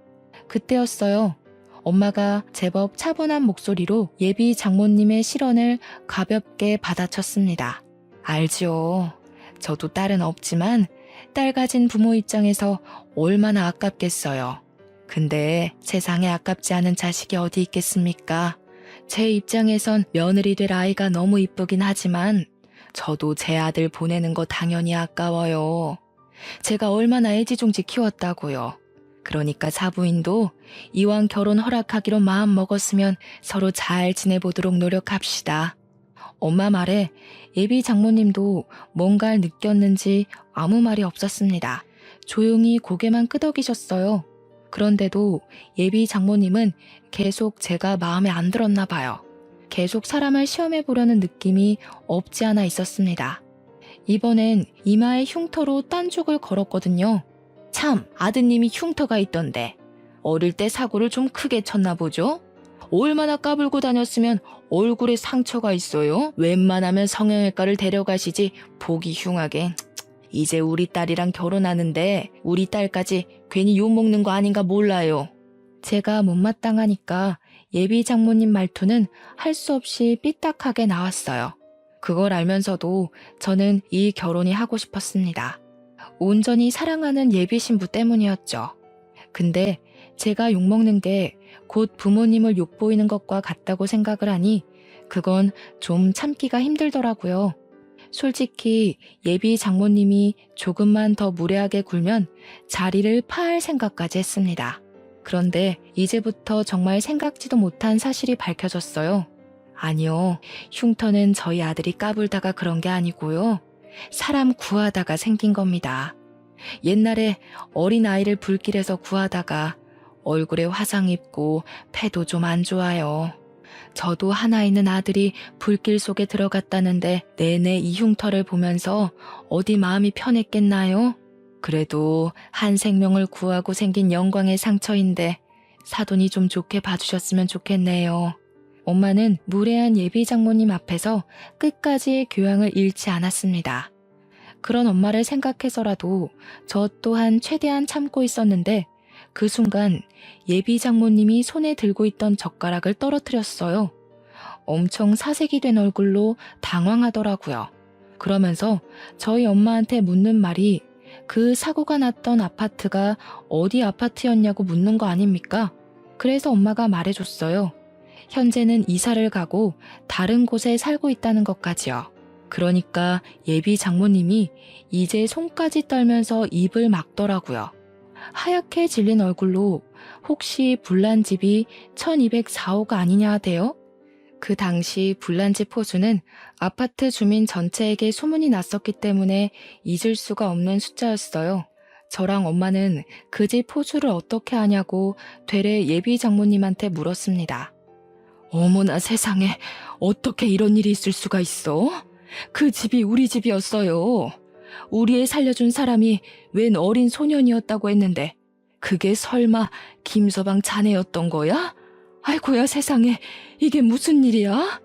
그때였어요. 엄마가 제법 차분한 목소리로 예비 장모님의 실언을 가볍게 받아쳤습니다. 알지요. 저도 딸은 없지만 딸 가진 부모 입장에서 얼마나 아깝겠어요. 근데 세상에 아깝지 않은 자식이 어디 있겠습니까? 제 입장에선 며느리 될 아이가 너무 이쁘긴 하지만 저도 제 아들 보내는 거 당연히 아까워요. 제가 얼마나 애지중지 키웠다고요. 그러니까 사부인도 이왕 결혼 허락하기로 마음 먹었으면 서로 잘 지내보도록 노력합시다. 엄마 말에 예비 장모님도 뭔가를 느꼈는지 아무 말이 없었습니다. 조용히 고개만 끄덕이셨어요. 그런데도 예비 장모님은 계속 제가 마음에 안 들었나 봐요. 계속 사람을 시험해 보려는 느낌이 없지 않아 있었습니다. 이번엔 이마에 흉터로 딴죽을 걸었거든요. 참, 아드님이 흉터가 있던데 어릴 때 사고를 좀 크게 쳤나 보죠? 얼마나 까불고 다녔으면 얼굴에 상처가 있어요? 웬만하면 성형외과를 데려가시지 보기 흉하게. 이제 우리 딸이랑 결혼하는데 우리 딸까지 괜히 욕먹는 거 아닌가 몰라요. 제가 못마땅하니까 예비 장모님 말투는 할 수 없이 삐딱하게 나왔어요. 그걸 알면서도 저는 이 결혼이 하고 싶었습니다. 온전히 사랑하는 예비 신부 때문이었죠. 근데 제가 욕먹는 게 곧 부모님을 욕보이는 것과 같다고 생각을 하니 그건 좀 참기가 힘들더라고요. 솔직히 예비 장모님이 조금만 더 무례하게 굴면 자리를 파할 생각까지 했습니다. 그런데 이제부터 정말 생각지도 못한 사실이 밝혀졌어요. 아니요, 흉터는 저희 아들이 까불다가 그런 게 아니고요. 사람 구하다가 생긴 겁니다. 옛날에 어린아이를 불길에서 구하다가 얼굴에 화상 입고 폐도 좀 안 좋아요. 저도 하나 있는 아들이 불길 속에 들어갔다는데 내내 이 흉터를 보면서 어디 마음이 편했겠나요? 그래도 한 생명을 구하고 생긴 영광의 상처인데 사돈이 좀 좋게 봐주셨으면 좋겠네요. 엄마는 무례한 예비 장모님 앞에서 끝까지 교양을 잃지 않았습니다. 그런 엄마를 생각해서라도 저 또한 최대한 참고 있었는데 그 순간 예비 장모님이 손에 들고 있던 젓가락을 떨어뜨렸어요. 엄청 사색이 된 얼굴로 당황하더라고요. 그러면서 저희 엄마한테 묻는 말이 그 사고가 났던 아파트가 어디 아파트였냐고 묻는 거 아닙니까? 그래서 엄마가 말해줬어요. 현재는 이사를 가고 다른 곳에 살고 있다는 것까지요. 그러니까 예비 장모님이 이제 손까지 떨면서 입을 막더라고요. 하얗게 질린 얼굴로 혹시 불난집이 1204호가 아니냐 하대요? 그 당시 불난집 호수는 아파트 주민 전체에게 소문이 났었기 때문에 잊을 수가 없는 숫자였어요. 저랑 엄마는 그 집 호수를 어떻게 아냐고 되레 예비 장모님한테 물었습니다. 어머나 세상에, 어떻게 이런 일이 있을 수가 있어? 그 집이 우리 집이었어요. 우리 애 살려준 사람이 웬 어린 소년이었다고 했는데 그게 설마 김서방 자네였던 거야? 아이고야 세상에, 이게 무슨 일이야?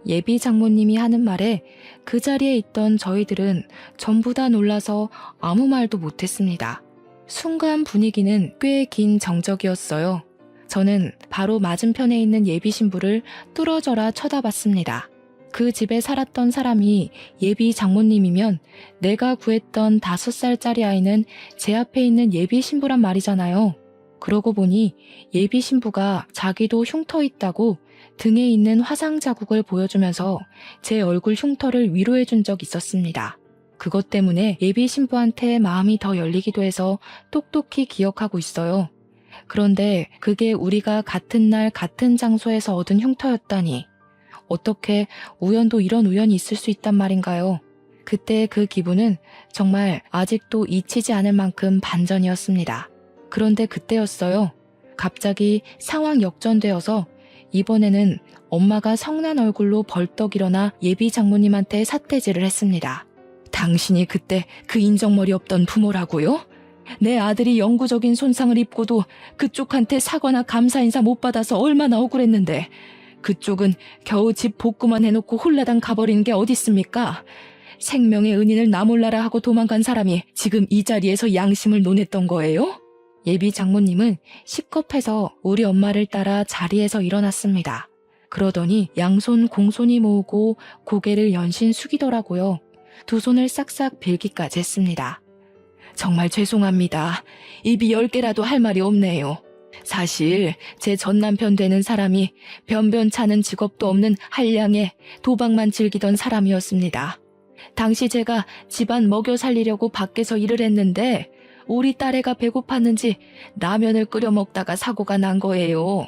예비 장모님이 하는 말에 그 자리에 있던 저희들은 전부 다 놀라서 아무 말도 못했습니다. 순간 분위기는 꽤 긴 정적이었어요. 저는 바로 맞은편에 있는 예비 신부를 뚫어져라 쳐다봤습니다. 그 집에 살았던 사람이 예비 장모님이면 내가 구했던 5살짜리 아이는 제 앞에 있는 예비 신부란 말이잖아요. 그러고 보니 예비 신부가 자기도 흉터 있다고 등에 있는 화상 자국을 보여주면서 제 얼굴 흉터를 위로해 준 적 있었습니다. 그것 때문에 예비 신부한테 마음이 더 열리기도 해서 똑똑히 기억하고 있어요. 그런데 그게 우리가 같은 날 같은 장소에서 얻은 흉터였다니. 어떻게 우연도 이런 우연이 있을 수 있단 말인가요? 그때 그 기분은 정말 아직도 잊히지 않을 만큼 반전이었습니다. 그런데 그때였어요. 갑자기 상황 역전되어서 이번에는 엄마가 성난 얼굴로 벌떡 일어나 예비 장모님한테 삿대질을 했습니다. 당신이 그때 그 인정머리 없던 부모라고요? 내 아들이 영구적인 손상을 입고도 그쪽한테 사과나 감사 인사 못 받아서 얼마나 억울했는데 그쪽은 겨우 집 복구만 해놓고 홀라당 가버리는 게 어딨습니까? 생명의 은인을 나 몰라라 하고 도망간 사람이 지금 이 자리에서 양심을 논했던 거예요? 예비 장모님은 식겁해서 우리 엄마를 따라 자리에서 일어났습니다. 그러더니 양손 공손히 모으고 고개를 연신 숙이더라고요. 두 손을 싹싹 빌기까지 했습니다. 정말 죄송합니다. 입이 10개라도 할 말이 없네요. 사실 제 전남편 되는 사람이 변변찮은 직업도 없는 한량에 도박만 즐기던 사람이었습니다. 당시 제가 집안 먹여 살리려고 밖에서 일을 했는데 우리 딸애가 배고팠는지 라면을 끓여 먹다가 사고가 난 거예요.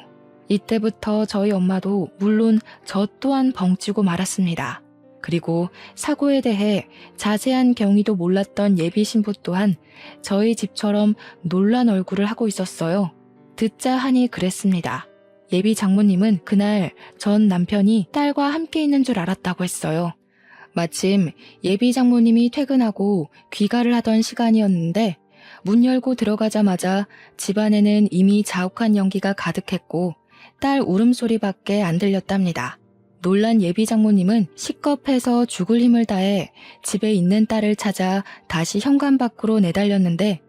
이때부터 저희 엄마도 물론 저 또한 벙찌고 말았습니다. 그리고 사고에 대해 자세한 경위도 몰랐던 예비 신부 또한 저희 집처럼 놀란 얼굴을 하고 있었어요. 듣자 하니 그랬습니다. 예비 장모님은 그날 전 남편이 딸과 함께 있는 줄 알았다고 했어요. 마침 예비 장모님이 퇴근하고 귀가를 하던 시간이었는데 문 열고 들어가자마자 집안에는 이미 자욱한 연기가 가득했고 딸 울음소리밖에 안 들렸답니다. 놀란 예비 장모님은 식겁해서 죽을 힘을 다해 집에 있는 딸을 찾아 다시 현관 밖으로 내달렸는데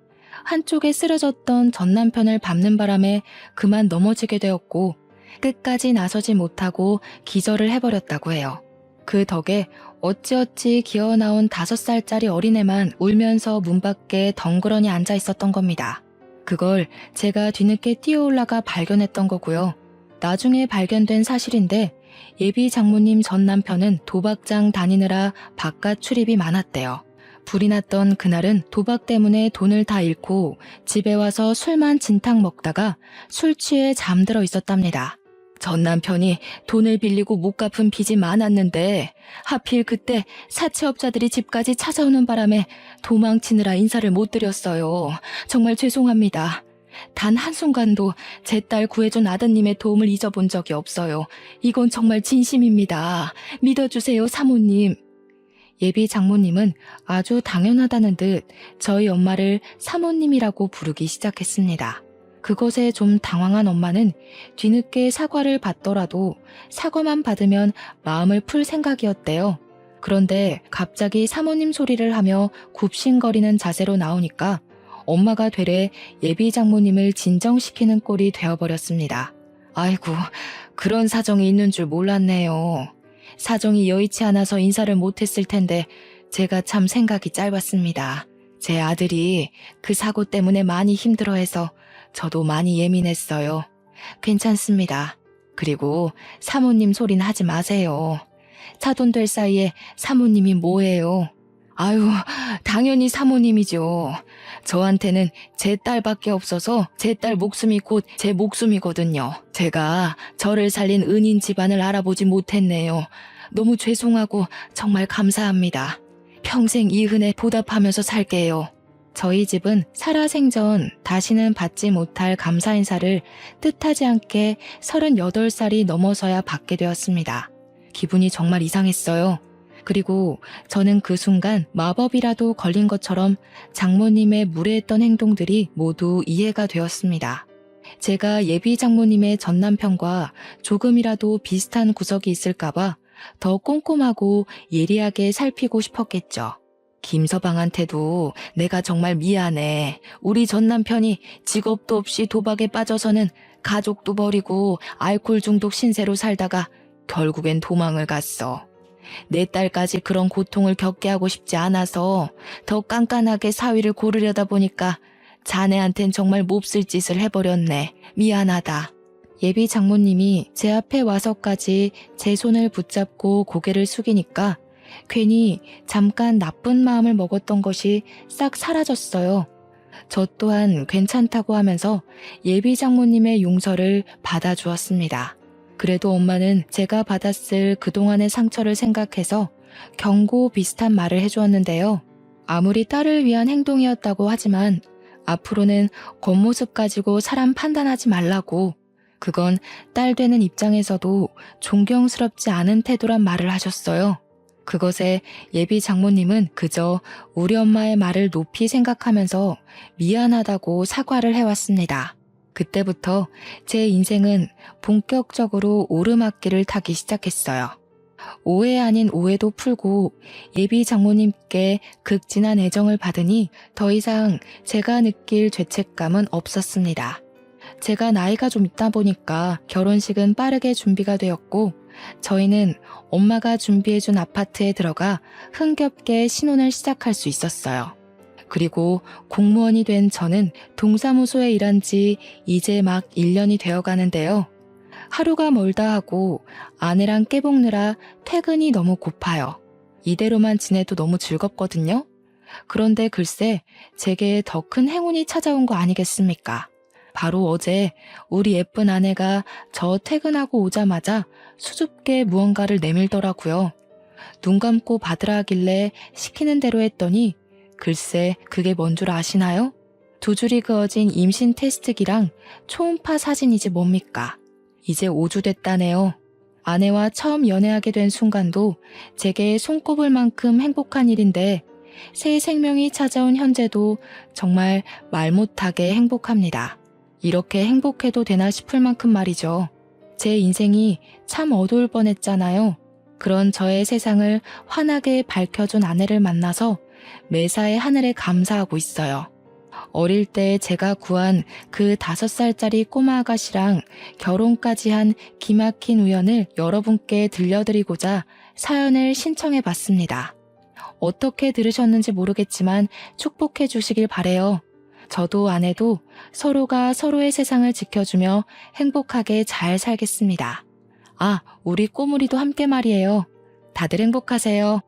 한쪽에 쓰러졌던 전 남편을 밟는 바람에 그만 넘어지게 되었고 끝까지 나서지 못하고 기절을 해버렸다고 해요. 그 덕에 어찌어찌 기어나온 5살짜리 어린애만 울면서 문 밖에 덩그러니 앉아 있었던 겁니다. 그걸 제가 뒤늦게 뛰어올라가 발견했던 거고요. 나중에 발견된 사실인데 예비 장모님 전 남편은 도박장 다니느라 바깥 출입이 많았대요. 불이 났던 그날은 도박 때문에 돈을 다 잃고 집에 와서 술만 진탕 먹다가 술 취해 잠들어 있었답니다. 전 남편이 돈을 빌리고 못 갚은 빚이 많았는데 하필 그때 사채업자들이 집까지 찾아오는 바람에 도망치느라 인사를 못 드렸어요. 정말 죄송합니다. 단 한순간도 제 딸 구해준 아드님의 도움을 잊어본 적이 없어요. 이건 정말 진심입니다. 믿어주세요, 사모님. 예비 장모님은 아주 당연하다는 듯 저희 엄마를 사모님이라고 부르기 시작했습니다. 그것에 좀 당황한 엄마는 뒤늦게 사과를 받더라도 사과만 받으면 마음을 풀 생각이었대요. 그런데 갑자기 사모님 소리를 하며 굽신거리는 자세로 나오니까 엄마가 되레 예비 장모님을 진정시키는 꼴이 되어버렸습니다. 아이고, 그런 사정이 있는 줄 몰랐네요. 사정이 여의치 않아서 인사를 못했을 텐데 제가 참 생각이 짧았습니다. 제 아들이 그 사고 때문에 많이 힘들어해서 저도 많이 예민했어요. 괜찮습니다. 그리고 사모님 소리는 하지 마세요. 차돈 될 사이에 사모님이 뭐예요? 아유, 당연히 사모님이죠. 저한테는 제 딸밖에 없어서 제 딸 목숨이 곧 제 목숨이거든요. 제가 저를 살린 은인 집안을 알아보지 못했네요. 너무 죄송하고 정말 감사합니다. 평생 이 은혜 보답하면서 살게요. 저희 집은 살아생전 다시는 받지 못할 감사 인사를 뜻하지 않게 38살이 넘어서야 받게 되었습니다. 기분이 정말 이상했어요. 그리고 저는 그 순간 마법이라도 걸린 것처럼 장모님의 무례했던 행동들이 모두 이해가 되었습니다. 제가 예비 장모님의 전 남편과 조금이라도 비슷한 구석이 있을까봐 더 꼼꼼하고 예리하게 살피고 싶었겠죠. 김서방한테도 내가 정말 미안해. 우리 전 남편이 직업도 없이 도박에 빠져서는 가족도 버리고 알코올 중독 신세로 살다가 결국엔 도망을 갔어. 내 딸까지 그런 고통을 겪게 하고 싶지 않아서 더 깐깐하게 사위를 고르려다 보니까 자네한텐 정말 몹쓸 짓을 해버렸네. 미안하다. 예비 장모님이 제 앞에 와서까지 제 손을 붙잡고 고개를 숙이니까 괜히 잠깐 나쁜 마음을 먹었던 것이 싹 사라졌어요. 저 또한 괜찮다고 하면서 예비 장모님의 용서를 받아주었습니다. 그래도 엄마는 제가 받았을 그동안의 상처를 생각해서 경고 비슷한 말을 해주었는데요. 아무리 딸을 위한 행동이었다고 하지만 앞으로는 겉모습 가지고 사람 판단하지 말라고, 그건 딸 되는 입장에서도 존경스럽지 않은 태도란 말을 하셨어요. 그것에 예비 장모님은 그저 우리 엄마의 말을 높이 생각하면서 미안하다고 사과를 해왔습니다. 그때부터 제 인생은 본격적으로 오르막길을 타기 시작했어요. 오해 아닌 오해도 풀고 예비 장모님께 극진한 애정을 받으니 더 이상 제가 느낄 죄책감은 없었습니다. 제가 나이가 좀 있다 보니까 결혼식은 빠르게 준비가 되었고 저희는 엄마가 준비해준 아파트에 들어가 흥겹게 신혼을 시작할 수 있었어요. 그리고 공무원이 된 저는 동사무소에 일한 지 이제 막 1년이 되어 가는데요. 하루가 멀다 하고 아내랑 깨볶느라 퇴근이 너무 고파요. 이대로만 지내도 너무 즐겁거든요. 그런데 글쎄 제게 더 큰 행운이 찾아온 거 아니겠습니까? 바로 어제 우리 예쁜 아내가 저 퇴근하고 오자마자 수줍게 무언가를 내밀더라고요. 눈 감고 받으라 하길래 시키는 대로 했더니 글쎄 그게 뭔 줄 아시나요? 2줄이 그어진 임신 테스트기랑 초음파 사진이지 뭡니까? 이제 5주 됐다네요. 아내와 처음 연애하게 된 순간도 제게 손꼽을 만큼 행복한 일인데 새 생명이 찾아온 현재도 정말 말 못하게 행복합니다. 이렇게 행복해도 되나 싶을 만큼 말이죠. 제 인생이 참 어두울 뻔했잖아요. 그런 저의 세상을 환하게 밝혀준 아내를 만나서 매사에 하늘에 감사하고 있어요. 어릴 때 제가 구한 그 5살짜리 꼬마 아가씨랑 결혼까지 한 기막힌 우연을 여러분께 들려드리고자 사연을 신청해 봤습니다. 어떻게 들으셨는지 모르겠지만 축복해 주시길 바래요. 저도 아내도 서로가 서로의 세상을 지켜주며 행복하게 잘 살겠습니다. 아, 우리 꼬물이도 함께 말이에요. 다들 행복하세요.